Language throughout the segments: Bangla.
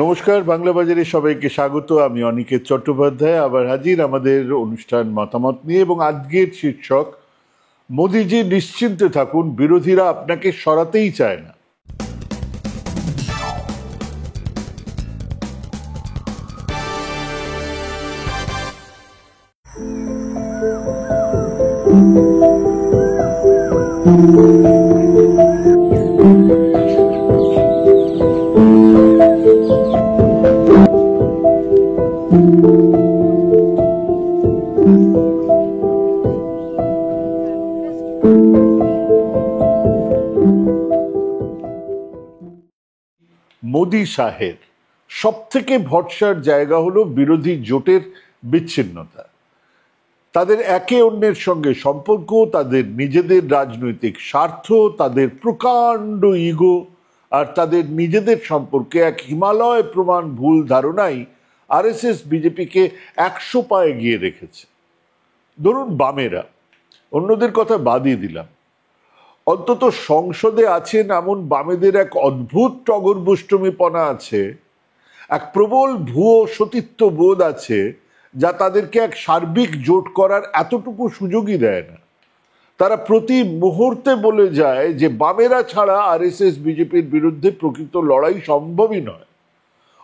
নমস্কার, বাংলা বাজারে সবাইকে স্বাগত। আমি অনিকেত চট্টোপাধ্যায় আবার হাজির আমাদের অনুষ্ঠান মতামত নিয়ে, এবং আজকের শীর্ষক মোদিজি নিশ্চিন্তে থাকুন, বিরোধীরা আপনাকে সরাতেই চায় না। মোদি শাহের সব থেকে ভরসার জায়গা হলো বিরোধী জোটের বিচ্ছিন্নতা, তাদের একে অন্যের সঙ্গে সম্পর্ক, তাদের নিজেদের রাজনৈতিক স্বার্থ, তাদের প্রকাণ্ড ইগো আর তাদের নিজেদের সম্পর্কে এক হিমালয় প্রমাণ ভুল ধারণাই আরএসএস বিজেপিকে 100 পা এগিয়ে রেখেছে। ধরুন বামেরা, অন্যদের কথা বাদই দিলাম, অন্তত সংসদে আছেন এমন বামেদের এক অদ্ভুত টগরবুষ্টমিপনা আছে, এক প্রবল ভুয়ো সতীত্ব বোধ আছে, যা তাদেরকে এক সার্বিক জোট করার এতটুকু সুযোগই দেয় না। তারা প্রতি মুহূর্তে বলে যায় যে বামেরা ছাড়া আরএসএস বিজেপির বিরুদ্ধে প্রকৃত লড়াই সম্ভবই নয়।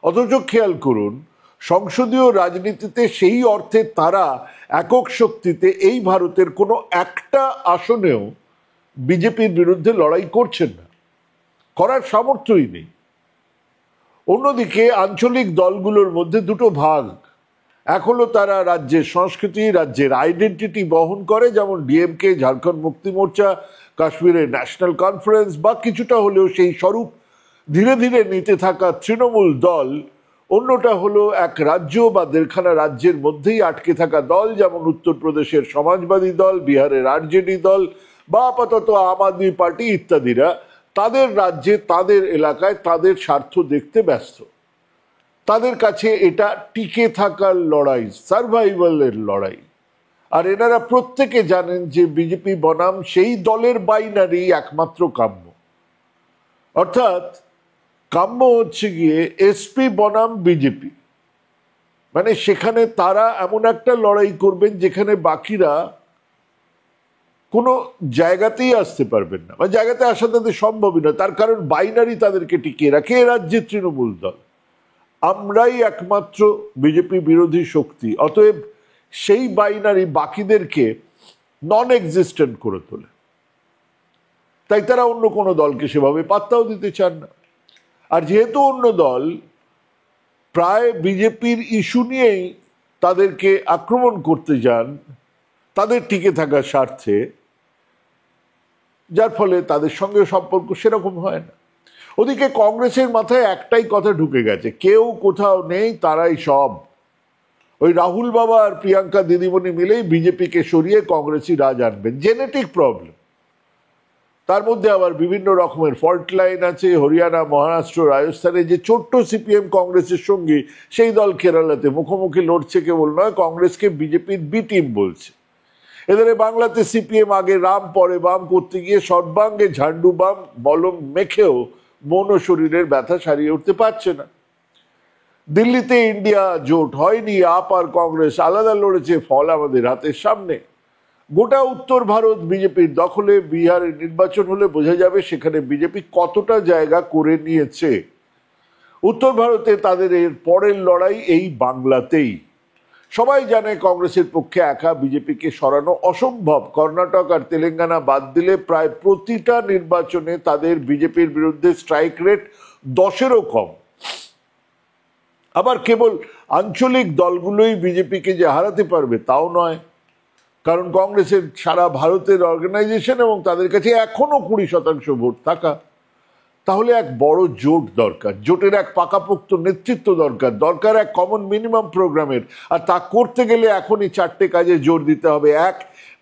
অথচ খেয়াল করুন, সংসদীয় রাজনীতিতে সেই অর্থে তারা একক শক্তিতে এই ভারতের কোনো একটা আসনেও বিজেপির বিরুদ্ধে লড়াই করছেন না, করার সামর্থ্যই নেই। অন্যদিকে আঞ্চলিক দলগুলোর মধ্যে দুটো ভাগ, এক হলো তারা রাজ্যের সংস্কৃতি, রাজ্যের আইডেন্টিটি বহন করে, যেমন ডিএমকে, ঝাড়খণ্ড মুক্তি মোর্চা, কাশ্মীরের ন্যাশনাল কনফারেন্স বা কিছুটা হলেও সেই স্বরূপ ধীরে ধীরে নিতে থাকা তৃণমূল দল। অন্যটা হলো এক রাজ্য বা দেড়খানা রাজ্যের মধ্যেই আটকে থাকা দল, যেমন উত্তরপ্রদেশের সমাজবাদী দল, বিহারের আরজেডি দল বা আপাতত আম আদমি পার্টি ইত্যাদিরা তাদের রাজ্যে, তাদের এলাকায় তাদের স্বার্থ দেখতে ব্যস্ত। তাদের কাছে এটা টিকে থাকার লড়াই, সার্ভাইভালের লড়াই। আর এনারা প্রত্যেকে জানেন যে বিজেপি বনাম সেই দলের বাইনারি একমাত্র কাম্য, অর্থাৎ কাম্য হচ্ছে গিয়ে এসপি বনাম বিজেপি। মানে সেখানে তারা এমন একটা লড়াই করবেন যেখানে বাকিরা কোনো জায়গাতেই আসতে পারবেন না, বা জায়গাতে আসা তাদের সম্ভবই নয়। তার কারণ বাইনারি তাদেরকে টিকিয়ে রাখে রাজ্যের তৃণমূল দল। আমরাই একমাত্র বিজেপি বিরোধী শক্তি, অতএব সেই বাইনারি বাকিদেরকে নন এক্সিস্টেন্ট করে তোলে। তাই তারা অন্য কোনো দলকে সেভাবে পাত্তাও দিতে চান না। আর যেহেতু অন্য দল প্রায় বিজেপির ইস্যু নিয়েই তাদেরকে আক্রমণ করতে যান তাদের টিকে থাকার স্বার্থে, যার ফলে তাদের সঙ্গে সম্পর্ক সেরকম হয় না। ওদিকে কংগ্রেসের মাথায় একটাই কথা ঢুকে গেছে, কেউ কোথাও নেই, তারাই সব। ওই রাহুল বাবা আর প্রিয়াঙ্কা দিদিমণি মিলেই বিজেপিকে সরিয়ে কংগ্রেসই রাজ আনবেন। Genetic problem. তার মধ্যে আবার বিভিন্ন রকমের ফল্ট লাইন আছে। হরিয়ানা, মহারাষ্ট্র, রাজস্থানে যে ছোট্ট সিপিএম কংগ্রেসের সঙ্গে, সেই দল কেরালাতে মুখোমুখি লড়ছে কেবল নয়, কংগ্রেসকে বিজেপির বি টিম বলছে। এদের বাংলাতে সিপিএম আগে রাম পরে বাম করতে গিয়ে সর্বাঙ্গে ঝান্ডু বাম বলম মেখেও মন ও শরীরের ব্যথা সারিয়ে উঠতে পারছে না। দিল্লিতে ইন্ডিয়া জোট হয়নি, আপ আর কংগ্রেস আলাদা লড়েছে, ফল আমাদের হাতের সামনে। গোটা উত্তর ভারত বিজেপির দখলে। বিহারের নির্বাচন হলে বোঝা যাবে সেখানে বিজেপি কতটা জায়গা করে নিয়েছে। উত্তর ভারতে তাদের এর পরের লড়াই এই বাংলাতেই। সবাই জানে কংগ্রেসের পক্ষে একা বিজেপিকে সরানো অসম্ভব। কর্ণাটক আর তেলেঙ্গানা বাদ দিলে প্রায় প্রতিটা নির্বাচনে তাদের বিজেপির বিরুদ্ধে স্ট্রাইক রেট 10-এরও কম। আবার কেবল আঞ্চলিক দলগুলোই বিজেপিকে যে হারাতে পারবে তাও নয়, কারণ কংগ্রেসের সারা ভারতের অর্গানাইজেশন এবং তাদের কাছে এখনো 20% ভোট থাকা। তাহলে এক বড় জোট দরকার, জোটের এক পাকাপোক্ত নেতৃত্ব দরকার, দরকার এক কমন মিনিমাম প্রোগ্রামের। আর তা করতে গেলে এখনই 4টে কাজে জোর দিতে হবে। 1,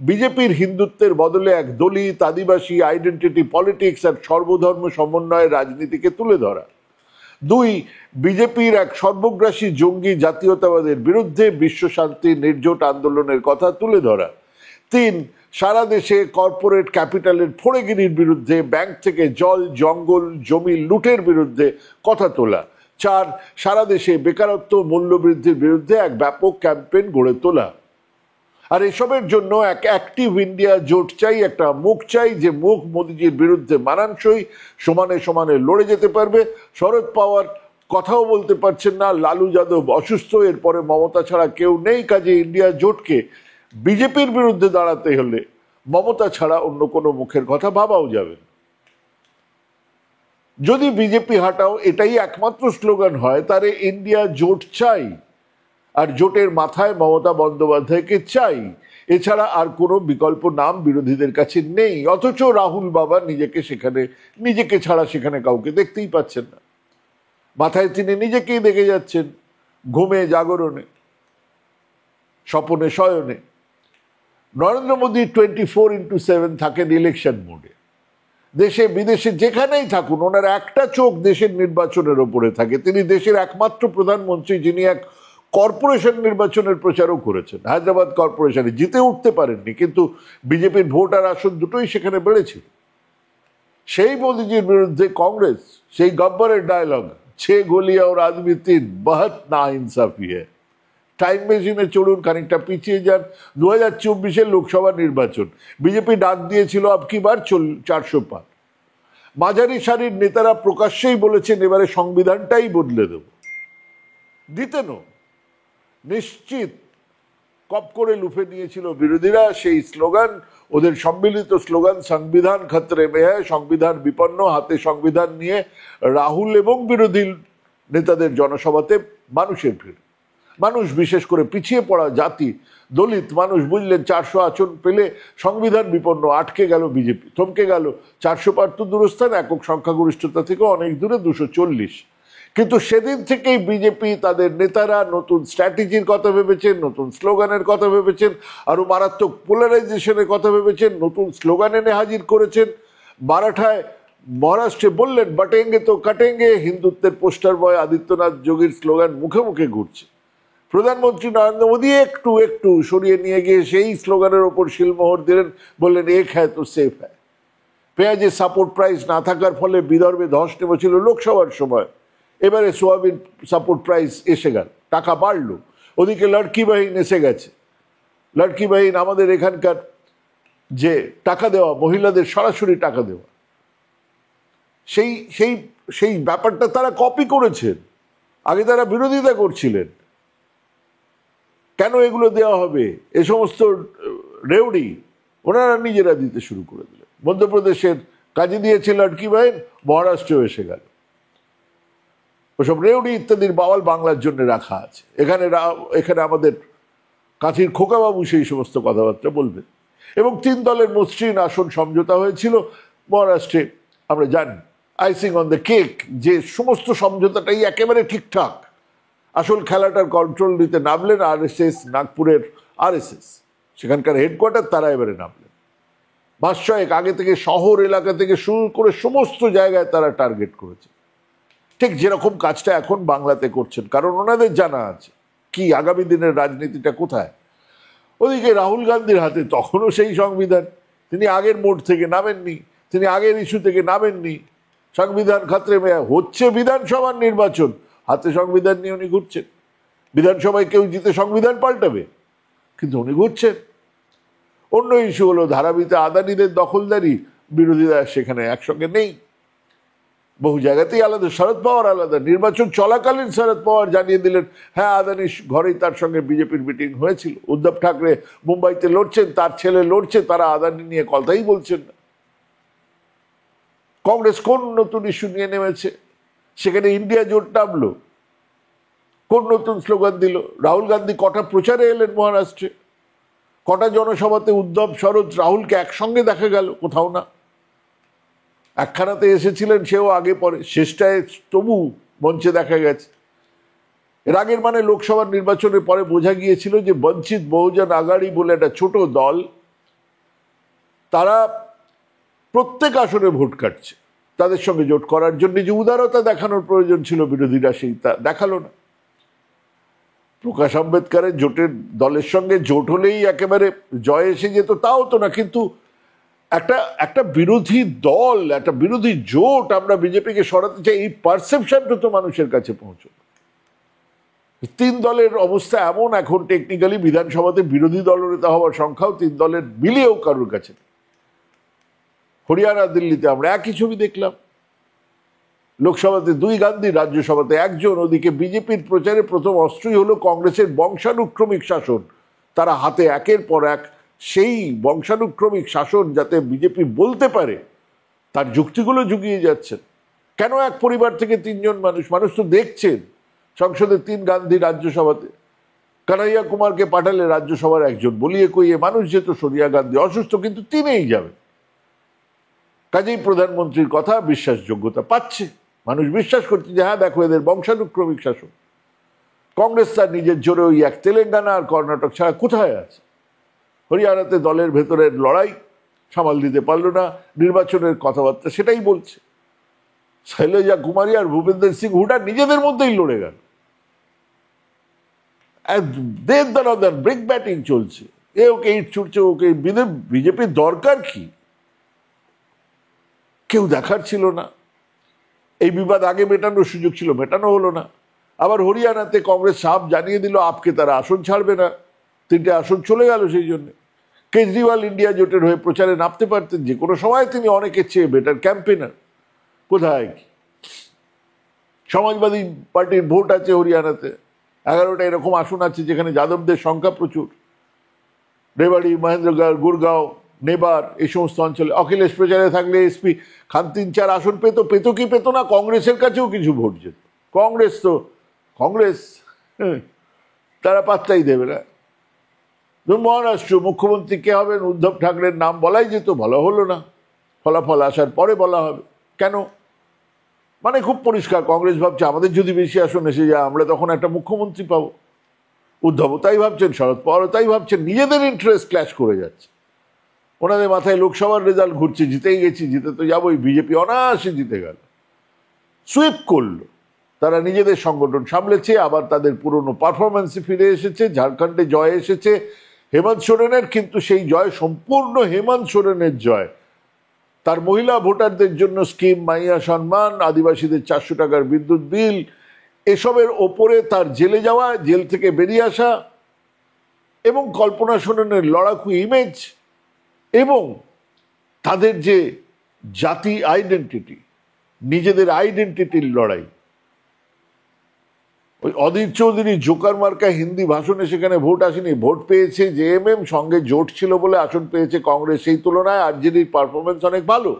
বিজেপির হিন্দুত্বের বদলে এক দলিত, আদিবাসী, আইডেন্টিটি পলিটিক্স আর সর্বধর্ম সমন্বয়ের রাজনীতিকে তুলে ধরা। 2, বিজেপির এক সর্বগ্রাসী জঙ্গি জাতীয়তাবাদের বিরুদ্ধে বিশ্বশান্তি নির্জোট আন্দোলনের কথা তুলে ধরা। 3, সারা দেশে কর্পোরেট ক্যাপিটালের ফড়েগিরির বিরুদ্ধে, ব্যাংক থেকে জল, জঙ্গল, জমি লুটের বিরুদ্ধে কথা তোলা। চার, সারা দেশে বেকারত্ব মূল্যবৃদ্ধির বিরুদ্ধে এক ব্যাপক ক্যাম্পেইন গড়ে তোলা। আর এসবের জন্য এক অ্যাক্টিভ ইন্ডিয়া জোট চাই, একটা মুখ চাই যে মুখ মোদিজির বিরুদ্ধে মানানসই, সমানে সমানে লড়ে যেতে পারবে। শরদ পাওয়ার কথাও বলতে পারছেন না, লালু যাদব অসুস্থ, এরপরে মমতা ছাড়া কেউ নেই, কাজে ইন্ডিয়া জোটকে বিজেপির বিরুদ্ধে দাঁড়াতে হলে মমতা ছাড়া অন্য কোনো মুখের কথা ভাবাও যাবে না। যদি বিজেপি হাটাও এটাই একমাত্র স্লোগান হয়, তাহলে ইন্ডিয়া জোট চাই, আর জোটের মাথায় মমতা বন্দ্যোপাধ্যায়কে চাই, এছাড়া আর কোনো বিকল্প নাম বিরোধীদের কাছে নেই। অথচ রাহুল বাবা নিজেকে ছাড়া সেখানে কাউকে দেখতেই পাচ্ছেন না। মাথায় তিনি নিজেকেই দেখে যাচ্ছেন, ঘুমে জাগরণে, স্বপনে শয়নে। নরেন্দ্র মোদী 24/7 থাকেন ইলেকশন মোডে। দেশে বিদেশে যেখানেই থাকুন, ওনার একটা চোখ দেশের নির্বাচনের ওপরে থাকে। তিনি দেশের একমাত্র প্রধানমন্ত্রী যিনি এক কর্পোরেশন নির্বাচনের প্রচারও করেছেন। হায়দ্রাবাদ কর্পোরেশনে জিতে উঠতে পারেননি, কিন্তু বিজেপির ভোট আর আসন দুটোই সেখানে বেড়েছিল। সেই মোদিজির বিরুদ্ধে কংগ্রেস সেই গব্বরের ডায়লগ, 6 গোলিয়া ওর আদমি 3, বহুত না ইনসাফি হ্যায়। টাইম মেশিনে চড়ুন, খানিকটা পিছিয়ে যান। 2024 লোকসভা নির্বাচন, বিজেপি ডাক দিয়েছিল আবকি বার 400 পার। মাঝারি সারির নেতারা প্রকাশ্যেই বলেছেন এবারে সংবিধানটাই বদলে দেব। দিতেনও নিশ্চিত কপ করে লুফে নিয়েছিল বিরোধীরা সেই স্লোগান, ওদের সম্মিলিত স্লোগান সংবিধান খতরে মে হ্যায়, সংবিধান বিপন্ন। হাতে সংবিধান নিয়ে রাহুল এবং বিরোধী নেতাদের জনসভাতে মানুষের ভিড়। মানুষ, বিশেষ করে পিছিয়ে পড়া জাতি, দলিত মানুষ বুঝলেন 400 আসন পেলে সংবিধান বিপন্ন, আটকে গেল বিজেপি, থমকে গেল। 400 পার তো দূরস্থান, একক সংখ্যাগরিষ্ঠতা থেকে অনেক দূরে 240। কিন্তু সেদিন থেকেই বিজেপি তাদের নেতারা নতুন স্ট্র্যাটেজির কথা ভেবেছেন, নতুন স্লোগানের কথা ভেবেছেন, আরো মারাত্মক পোলারাইজেশনের কথা ভেবেছেন, নতুন স্লোগান এনে হাজির করেছেন। মহারাষ্ট্রে বললেন বাটেঙ্গে তো কাটেঙ্গে, হিন্দুত্বের পোস্টার বয় আদিত্যনাথ যোগীর স্লোগান মুখে মুখে ঘুরছে। প্রধানমন্ত্রী নরেন্দ্র মোদী একটু একটু সরিয়ে নিয়ে গিয়ে সেই স্লোগানের ওপর শিলমোহর দিলেন, বললেন এক হ্যায় তো সেফ হ্যায়। পেঁয়াজের সাপোর্ট প্রাইস না থাকার ফলে বিদর্ভে ধস নেমেছিল লোকসভার সময়, এবারে সোয়াবিন সাপোর্ট প্রাইস এসে গেল, টাকা বাড়লো। ওদিকে লড়কি বাহিন এসে গেছে। লড়কি বাহিন আমাদের এখানকার যে টাকা দেওয়া, মহিলাদের সরাসরি টাকা দেওয়া, সেই সেই সেই ব্যাপারটা তারা কপি করেছেন। আগে তারা বিরোধিতা করছিলেন, কেন এগুলো দেওয়া হবে, এ সমস্ত রেওড়ি ওনারা নিজেরা দিতে শুরু করে দিলেন। মধ্যপ্রদেশের কাজে দিয়েছে লড়কি বাহিন, মহারাষ্ট্রেও এসে গেল। ওসব রেওড়ি ইত্যাদির বাওয়াল বাংলার জন্য রাখা আছে। এখানে আমাদের কাঁথির খোকাবাবু সেই সমস্ত কথাবার্তা বলবেন। এবং 3 দলের মসৃণ আসন সমঝোতা হয়েছিল মহারাষ্ট্রে, আমরা জানি। আইসিং অন দ্য কেক, যে সমস্ত সমঝোতাটাই একেবারে ঠিকঠাক। আসল খেলাটার কন্ট্রোল নিতে নামলেন আরএসএস, নাগপুরের আরএসএস, সেখানকার হেডকোয়ার্টার, তারা এবারে নামলেন। মাস 6 আগে থেকে শহর এলাকা থেকে শুরু করে সমস্ত জায়গায় তারা টার্গেট করেছে। ঠিক যেরকম কাজটা এখন বাংলাতে করছেন, কারণ ওনাদের জানা আছে কি আগামী দিনের রাজনীতিটা কোথায়। ওদিকে রাহুল গান্ধীর হাতে তখনও সেই সংবিধান, তিনি আগের মোড থেকে নামেননি, তিনি আগের ইস্যু থেকে নামেননি। সংবিধান খাতরে মে হচ্ছে বিধানসভার নির্বাচন, হাতে সংবিধান নিয়ে উনি ঘুরছেন। বিধানসভায় কেউ জিতে সংবিধান পাল্টাবে, কিন্তু উনি ঘুরছেন। অন্য ইস্যু হলো ধারাবিতে আদানিদের দখলদারি, বিরোধীরা সেখানে একসঙ্গে নেই। বহু জায়গাতেই আলাদা, শরদ পাওয়ার আলাদা। নির্বাচন চলাকালীন শরদ পাওয়ার জানিয়ে দিলেন হ্যাঁ আদানি ঘরেই তার সঙ্গে বিজেপির মিটিং হয়েছিল। উদ্ধব ঠাকরে মুম্বাইতে লড়ছেন, তার ছেলে লড়ছে, তারা আদানি নিয়ে কথাই বলছেন না। কংগ্রেস কোন নতুন ইস্যু নিয়ে নেমেছে, সেখানে ইন্ডিয়া জোট নামলো, কোন নতুন স্লোগান দিল। রাহুল গান্ধী কটা প্রচারে এলেন মহারাষ্ট্রে, কটা জনসভাতে উদ্ধব, শরদ, রাহুলকে একসঙ্গে দেখা গেল, কোথাও না। একখানাতে এসেছিলেন, সেও আগে পরে, শেষটায় তবু মঞ্চে দেখা গেছে। এর আগের মানে লোকসভার নির্বাচনের পরে বোঝা গিয়েছিল যে বঞ্চিত বহুজন আগাড়ি বলে একটা ছোট দল, তারা প্রত্যেক আসনে ভোট কাটছে। তাদের সঙ্গে জোট করার জন্য যে উদারতা দেখানোর প্রয়োজন ছিল বিরোধীরা সেইটা দেখালো না। প্রকাশ আম্বেদকরের জোটের দলের সঙ্গে জোট হলেই একেবারে জয় এসে যেত, তাও তো না। কিন্তু একটা একটা বিরোধী দল, একটা বিরোধী জোট আমরা বিজেপিকে সরাতে চাই, এই পারসেপশনটা তো মানুষের কাছে পৌঁছবে। তিন দলের অবস্থা এমন এখন টেকনিক্যালি বিধানসভাতে বিরোধী দলনেতা হওয়ার সংখ্যাও তিন দলের মিলিয়েও কারোর কাছে নেই। হরিয়ানা দিল্লিতে আমরা একই ছবি দেখলাম, লোকসভাতে 2 গান্ধী, রাজ্যসভাতে 1 জন। ওদিকে বিজেপির প্রচারে প্রথম অস্ত্রই হলো কংগ্রেসের বংশানুক্রমিক শাসন। তারা হাতে একের পর এক সেই বংশানুক্রমিক শাসন যাতে বিজেপি বলতে পারে তার যুক্তিগুলো জুগিয়ে যাচ্ছেন। কেন এক পরিবার থেকে 3 জন মানুষ? মানুষ তো দেখছেন সংসদে 3 গান্ধী, রাজ্যসভাতে কানাইয়া কুমারকে পাঠালে রাজ্যসভার 1 জন, বলিয়ে কইয়ে মানুষ যেত সোনিয়া গান্ধী অসুস্থ কিন্তু তিনিই যাবেন। কাজেই প্রধানমন্ত্রীর কথা বিশ্বাসযোগ্যতা পাচ্ছে, মানুষ বিশ্বাস করছে যে হ্যাঁ দেখো এদের বংশানুক্রমিক শাসন। কংগ্রেস তার নিজের জোরে ওই এক তেলেঙ্গানা আর কর্ণাটক ছাড়া কোথায় আছে? হরিয়ানাতে দলের ভেতরের লড়াই সামাল দিতে পারলো না, নির্বাচনের কথাবার্তা সেটাই বলছে। শৈলজা কুমারী আর ভূপেন্দ্র সিং হুডা নিজেদের মধ্যেই লড়ে গেল, ব্রেক ব্যাটিং চলছে, এ ওকে ইট ছুটছে, ওকে। বিজেপির দরকার কি? কেউ দেখার ছিল না। এই বিবাদ আগে মেটানোর সুযোগ ছিল, মেটানো হলো না। আবার হরিয়ানাতে কংগ্রেস সাফ জানিয়ে দিল আপকে তারা আসন ছাড়বে না, 3টে আসন চলে গেল। সেই জন্য কেজরিওয়াল ইন্ডিয়া জোটের হয়ে প্রচারে নামতে পারতেন যে কোনো সময়, তিনি অনেকের চেয়ে বেটার ক্যাম্পেনার। কোথায় কি? সমাজবাদী পার্টির ভোট আছে হরিয়ানাতে, 11টা এরকম আসন আছে যেখানে যাদবদের সংখ্যা প্রচুর। রেবাড়ি, মহেন্দ্রগড়, গুরগাঁও, নেবার, এই সমস্ত অঞ্চলে অখিলেশ প্রচারে থাকলে এসপি খান 3-4 আসন পেত কি পেত না, কংগ্রেসের কাছেও কিছু ভোট যেত। কংগ্রেস তারা পাত্তাই দেবে না। মহারাষ্ট্র মুখ্যমন্ত্রী কে হবেন, উদ্ধব ঠাকরের নাম বলাই যেত, বলা হলো না, ফলাফল আসার পরে বলা হবে। কেন? মানে খুব পরিষ্কার, কংগ্রেস ভাবছে আমাদের যদি বেশি আসন এসে যায় আমরা তখন একটা মুখ্যমন্ত্রী পাবো। উদ্ধবও তাই ভাবছেন, শরদ পাওয়ারও তাই ভাবছেন, নিজেদের ইন্টারেস্ট ক্ল্যাশ করে যাচ্ছে। ওনাদের মাথায় লোকসভার রেজাল্ট ঘুরছে, জিতেই গেছি, জিতে তো যাবোই। বিজেপি অনায়াসে জিতে গেল, সুইপ করলো, তারা নিজেদের সংগঠন সামলেছে, আবার তাদের পুরনো পারফরমেন্সে ফিরে এসেছে। ঝাড়খণ্ডে জয় এসেছে হেমন্ত সোরেনের, কিন্তু সেই জয় সম্পূর্ণ হেমন্ত সোরেনের জয়। তার মহিলা ভোটারদের জন্য স্কিম, মাইয়া সম্মান, আদিবাসীদের 400 টাকার বিদ্যুৎ বিল, এসবের ওপরে তার জেলে যাওয়া, জেল থেকে বেরিয়ে আসা, এবং কল্পনা সোরেনের লড়াকু ইমেজ, এবং তাদের যে জাতি আইডেন্টিটি, নিজেদের আইডেন্টিটির লড়াই। ওই অধীর চৌধুরী জোকার মার্কা হিন্দি ভাষণে সেখানে ভোট আসেনি, ভোট পেয়েছে জেএমএম, সঙ্গে জোট ছিল বলে আসন পেয়েছে কংগ্রেস। সেই তুলনায় আরজেডির পারফরমেন্স অনেক ভালো।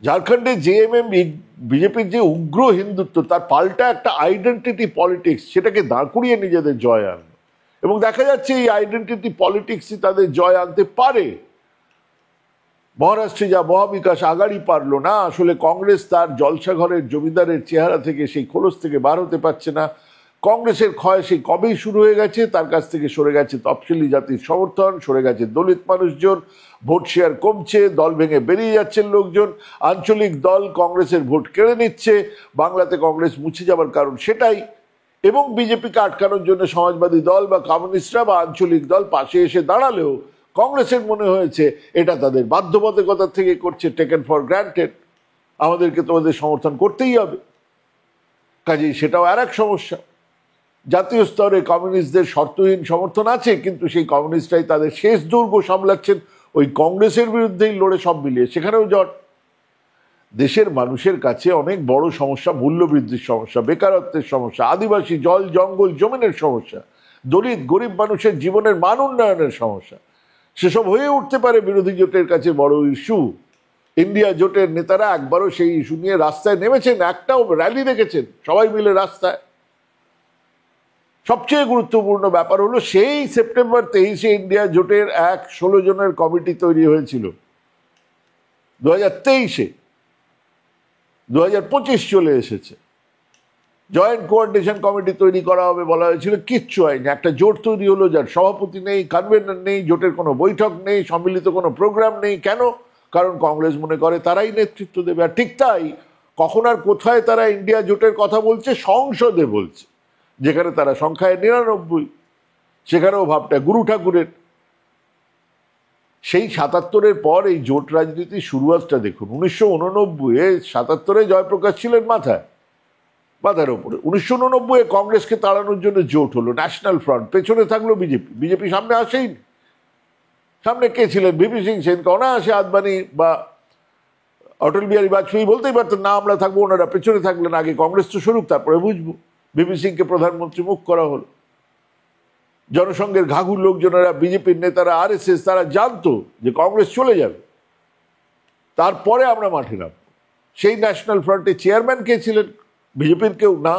ঝাড়খণ্ডে জেএমএম বিজেপির যে উগ্র হিন্দুত্ব, তার পাল্টা একটা আইডেন্টিটি পলিটিক্স, সেটাকে দাঁড় করিয়ে নিজেদের জয় আনলো। এবং দেখা যাচ্ছে এই আইডেন্টিটি পলিটিক্সই তাদের জয় আনতে পারে। মহারাষ্ট্রে যা মহাবিকাশ আগাড়ি পারলো না, আসলে কংগ্রেস তার জলসাঘরের জমিদারের চেহারা থেকে, সেই খোলস থেকে বার হতে পারছে না। কংগ্রেসের ক্ষয় সেই কবেই শুরু হয়ে গেছে, তার কাছ থেকে সরে গেছে তফসিলি জাতির সমর্থন, সরে গেছে দলিত মানুষজন, ভোট শেয়ার কমছে, দল ভেঙে বেরিয়ে যাচ্ছেন লোকজন, আঞ্চলিক দল কংগ্রেসের ভোট কেড়ে নিচ্ছে। বাংলাতে কংগ্রেস মুছে যাবার কারণ সেটাই। এবং বিজেপিকে আটকানোর জন্য সমাজবাদী দল বা কমিউনিস্টরা বা আঞ্চলিক দল পাশে এসে দাঁড়ালেও কংগ্রেসের মনে হয়েছে এটা তাদের বাধ্যবাধকতা থেকে করছে, টেকেন ফর গ্রান্টেড, আমাদেরকে তোমাদের সমর্থন করতেই হবে। কাজেই সেটাও আর এক সমস্যা। জাতীয় স্তরে কমিউনিস্টদের শর্তহীন সমর্থন আছে, কিন্তু সেই কমিউনিস্টরাই তাদের শেষ দুর্গ সামলাচ্ছেন ওই কংগ্রেসের বিরুদ্ধেই লড়ে, সব মিলিয়ে সেখানেও জট। দেশের মানুষের কাছে অনেক বড় সমস্যা মূল্যবৃদ্ধির সমস্যা, বেকারত্বের সমস্যা, আদিবাসী জল জঙ্গল জমিনের সমস্যা, দলিত গরিব মানুষের জীবনের মান উন্নয়নের সমস্যা। সেসব হয়ে উঠতে পারে বিরোধী জোটের কাছে বড় ইস্যু। ইন্ডিয়া জোটের নেতারা একবারও সেই ইস্যু নিয়ে রাস্তায় নেমেছেন, একটাও র্যালি দেখেছেন সবাই মিলে রাস্তায়। সবচেয়ে গুরুত্বপূর্ণ ব্যাপার হলো সেই সেপ্টেম্বর 23-এ ইন্ডিয়া জোটের 16 জনের কমিটি তৈরি হয়েছিল 2023-এ, 2025 চলে এসেছে। জয়েন্ট কোঅর্ডিনেশন কমিটি তৈরি করা হবে বলা হয়েছিল, কিচ্ছু হয়নি। একটা জোট তৈরি হলো যার সভাপতি নেই, কনভেনর নেই, জোটের কোনো বৈঠক নেই, সম্মিলিত কোনো প্রোগ্রাম নেই। কেন? কারণ কংগ্রেস মনে করে তারাই নেতৃত্ব দেবে। আর ঠিক তাই, কখন আর কোথায় তারা ইন্ডিয়া জোটের কথা বলছে? সংসদে বলছে, যেখানে তারা সংখ্যায় 99, সেখানেও ভাবটা গুরু ঠাকুরের। সেই ৭৭-এর পর এই জোট রাজনীতি শুরুয়াতটা দেখুন। 1989-এ ৭৭-এ জয়প্রকাশ ছিলেন মাথার ওপরে। 1989-এ কংগ্রেসকে তাড়ানোর জন্য জোট হলো, ন্যাশনাল ফ্রন্ট, পেছনে থাকলো বিজেপি সামনে আসেইনি। সামনে কে ছিলেন? ভিপি সিং সেনকে অনায়াসে আদবানি বা অটল বিহারী বাজপেয়ী বলতেই পারতেন না আমরা থাকবো, ওনারা পেছনে থাকলেন, আগে কংগ্রেস তো সরুক তারপরে বুঝবো। ভিপি সিংকে প্রধানমন্ত্রী মুখ করা হলো। জনসংঘের ঘাঘুর লোকজনেরা, বিজেপির নেতারা, আরএসএস, তারা জানতো যে কংগ্রেস চলে যাবে, তারপরে আমরা মাঠে নামবো। সেই ন্যাশনাল ফ্রন্টের চেয়ারম্যান কে ছিলেন? বিজেপির কেউ না,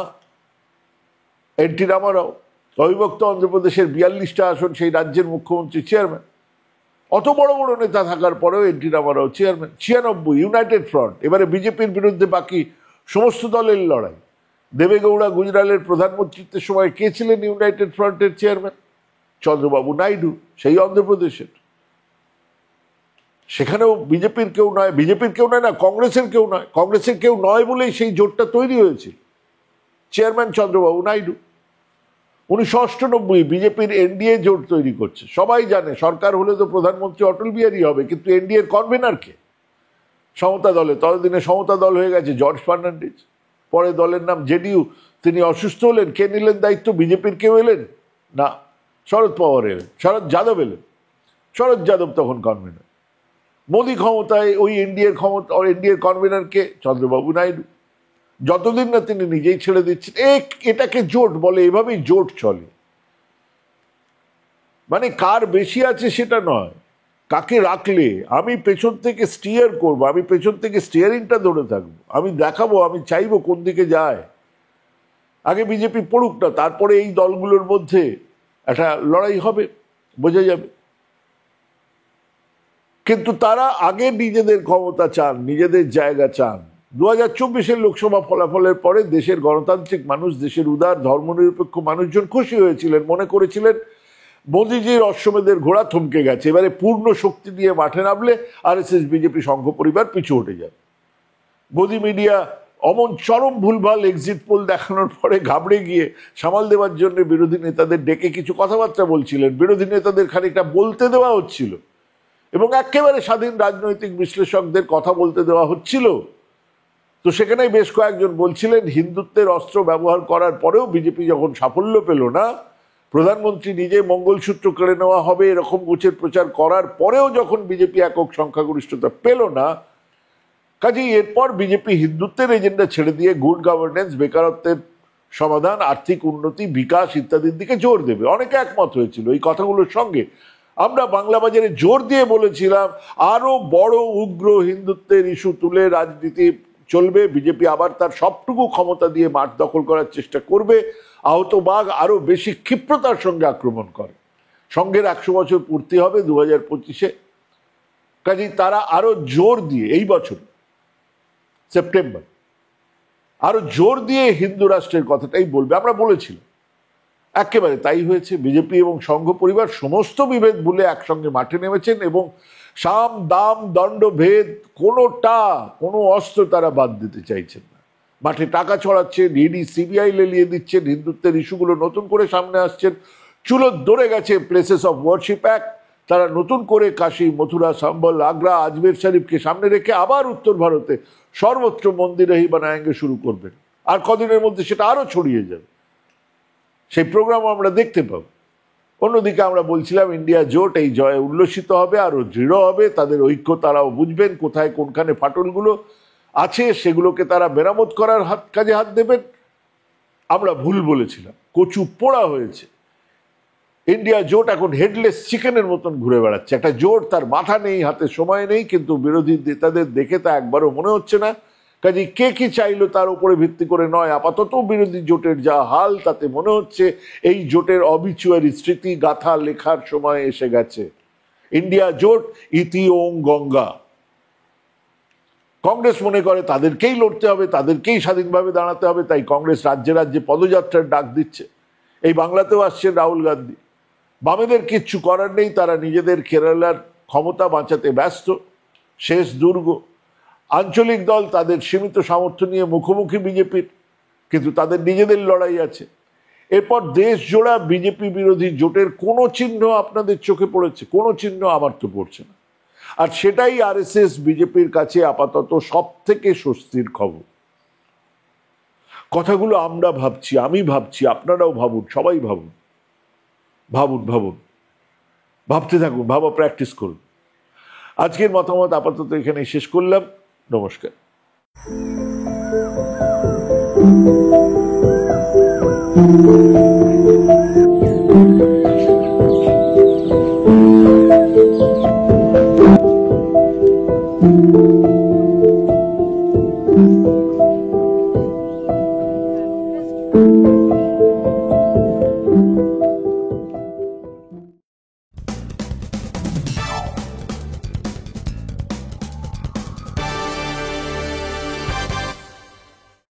এনটি রামারাও, অবিভক্ত অন্ধ্রপ্রদেশের 42টা আসন, সেই রাজ্যের মুখ্যমন্ত্রী চেয়ারম্যান। অত বড় বড় নেতা থাকার পরেও N T Ramarao chairman. 96 United front, এবারে বিজেপির বিরুদ্ধে বাকি সমস্ত দলের লড়াই। দেবেগৌড়া গুজরালের প্রধানমন্ত্রীত্বের সময় কে ছিলেন ইউনাইটেড ফ্রন্টের চেয়ারম্যান? চন্দ্রবাবু নাইডু, সেই অন্ধ্রপ্রদেশের। সেখানেও বিজেপির কেউ নয়, না কংগ্রেসের কেউ নয়, কংগ্রেসের কেউ নয় বলেই সেই জোটটা তৈরি হয়েছিল। চেয়ারম্যান চন্দ্রবাবু নাইডু। 1998 বিজেপির এনডিএ জোট তৈরি করছে। সবাই জানে সরকার হলে তো প্রধানমন্ত্রী অটল বিহারী হবে, কিন্তু এনডিএর কনভেনার কে? সমতা দলে, ততদিনে সমতা দল হয়ে গেছে জর্জ ফার্নান্ডিজ, পরে দলের নাম জেডিইউ। তিনি অসুস্থ হলেন, কে নিলেন দায়িত্ব? বিজেপির কেউ এলেন না, শরদ পাওয়ার এলেন, শরদ যাদব এলেন। শরদ যাদব তখন কনভেনার। মোদী ক্ষমতায়, ওই এনডিএর কনভেনারকে চন্দ্রবাবু নাইডু। যতদিন না তিনি নিজেই ছেড়ে দিচ্ছেন, এটাকে জোট বলে, এভাবেই জোট চলে। মানে কার বেশি আছে সেটা নয়, কাকে রাখলে আমি পেছন থেকে স্টিয়ার করবো, আমি পেছন থেকে স্টিয়ারিংটা ধরে থাকবো, আমি দেখাবো, আমি চাইবো কোন দিকে যায়। আগে বিজেপি পড়ুক না, তারপরে এই দলগুলোর মধ্যে একটা লড়াই হবে, বোঝা যাবে। কিন্তু তারা আগে নিজেদের ক্ষমতা চান, নিজেদের জায়গা চান। 2024-এর লোকসভা ফলাফলের পরে দেশের গণতান্ত্রিক মানুষ, দেশের উদার ধর্মনিরপেক্ষ মানুষজন খুশি হয়েছিলেন, মনে করেছিলেন মোদিজির অশ্বমেধের ঘোড়া থমকে গেছে, এবারে পূর্ণ শক্তি দিয়ে মাঠে নামলে আরএসএস বিজেপি সংঘ পরিবার পিছু হটে যায়। মোদি মিডিয়া অমন চরম ভুলভাল এক্সিট পোল দেখানোর পরে ঘাবড়ে গিয়ে সামাল দেওয়ার জন্য বিরোধী নেতাদের ডেকে কিছু কথাবার্তা বলছিলেন, বিরোধী নেতাদের খানিকটা বলতে দেওয়া হচ্ছিল এবং একেবারে স্বাধীন রাজনৈতিক বিশ্লেষকদের কথা বলতে দেওয়া হচ্ছিল। তো সেখানেই বেশ কয়েকজন বলছিলেন হিন্দুত্বের অস্ত্র ব্যবহার করার পরেও বিজেপি যখন সাফল্য পেল না, প্রধানমন্ত্রী নিজে মঙ্গলসূত্র কেড়ে নেওয়া হবে এরকম গোছের প্রচার করার পরেও যখন বিজেপি একক সংখ্যাগরিষ্ঠতা পেল না, কাজেই এরপর বিজেপি হিন্দুত্বের এজেন্ডা ছেড়ে দিয়ে গুড গভর্নেন্স, বেকারত্বের সমাধান, আর্থিক উন্নতি, বিকাশ ইত্যাদির দিকে জোর দেবে। অনেকে একমত হয়েছিল এই কথাগুলোর সঙ্গে। আমরা বাংলা বাজারে জোর দিয়ে বলেছিলাম আরো বড় উগ্র হিন্দুত্বের ইস্যু তুলে রাজনীতি চলবে, বিজেপি আবার তার সবটুকু ক্ষমতা দিয়ে মাঠ দখল করার চেষ্টা করবে, আহত বাঘ আরো বেশি ক্ষিপ্রতার সঙ্গে আক্রমণ করে। সংঘের 100 বছর পূর্তি হবে 2025-এ, কাজেই তারা আরো জোর দিয়ে এই বছর সেপ্টেম্বর আরো জোর দিয়ে হিন্দু রাষ্ট্রের কথাটাই বলবে। আমরা বলেছিলাম, একেবারে তাই হয়েছে। বিজেপি এবং সংঘ পরিবার সমস্ত বিভেদ ভুলে একসঙ্গে মাঠে নেমেছেন এবং সাম দাম দণ্ড ভেদ কোনো অস্ত্র তারা বাদ দিতে চাইছেন না। মাঠে টাকা ছড়াচ্ছেন, ইডি সিবিআই লেলিয়ে দিচ্ছেন, হিন্দুত্বের ইস্যুগুলো নতুন করে সামনে আসছেন। চুলোর ধরে গেছে প্লেসেস অফ ওয়ার্শিপ অ্যাক্ট, তারা নতুন করে কাশী, মথুরা, সম্বল, আগ্রা, আজমের শরীফকে সামনে রেখে আবার উত্তর ভারতে সর্বত্র মন্দিরে হি বানায়েঙ্গে শুরু করবেন। আর কদিনের মধ্যে সেটা আরো ছড়িয়ে যাবে, সেই প্রোগ্রামও আমরা দেখতে পাবো। অন্যদিকে আমরা বলছিলাম ইন্ডিয়া জোট এই জয়ে উল্লসিত হবে, আরো দৃঢ় হবে, তাদের ঐক্য তারাও বুঝবেন, কোথায় কোনখানে ফাটলগুলো আছে সেগুলোকে তারা মেরামত করার কাজে হাত দেবেন। আমরা ভুল বলেছিলাম, কচু পোড়া হয়েছে। ইন্ডিয়া জোট এখন হেডলেস চিকেনের মতন ঘুরে বেড়াচ্ছে। একটা জোট, তার মাথা নেই, হাতে সময় নেই, কিন্তু বিরোধী নেতাদের দেখে তা একবারও মনে হচ্ছে না। কাজে কে কি চাইলো তার উপরে ভিত্তি করে নয়, আপাতত বিরোধী জোটের যা হাল তাতে মনে হচ্ছে এই জোটের অবিচুয়ারি স্মৃতি গাথা লেখার সময় এসে গেছে। ইন্ডিয়া জোট ইতি ওং গঙ্গা। কংগ্রেস মনে করে তাদেরকেই লড়তে হবে, তাদেরকেই স্বাধীনভাবে দাঁড়াতে হবে, তাই কংগ্রেস রাজ্যে রাজ্যে পদযাত্রার ডাক দিচ্ছে। এই বাংলাতেও আসছেন রাহুল গান্ধী। বামেদের কিচ্ছু করার নেই, তারা নিজেদের কেরালার ক্ষমতা বাঁচাতে ব্যস্ত, শেষ দুর্গ। আঞ্চলিক দল তাদের সীমিত সামর্থ্য নিয়ে মুখোমুখি বিজেপির, কিন্তু তাদের নিজেদের লড়াই আছে। এরপর দেশ জোড়া বিজেপি বিরোধী জোটের কোনো চিহ্ন আপনাদের চোখে পড়েছে? কোনো চিহ্ন আমার তো পড়ছে না। আর সেটাই আরএসএস বিজেপির কাছে আপাতত সব থেকে স্বস্তির খবর। কথাগুলো আমরা ভাবছি, আমি ভাবছি, আপনারাও ভাবুন, সবাই ভাবুন, ভাবুন ভাবুন, ভাবতে থাকুন, ভাবা প্র্যাকটিস করুন। আজকের মতামত আপাতত এখানে শেষ করলাম। নমস্কার। Thank you.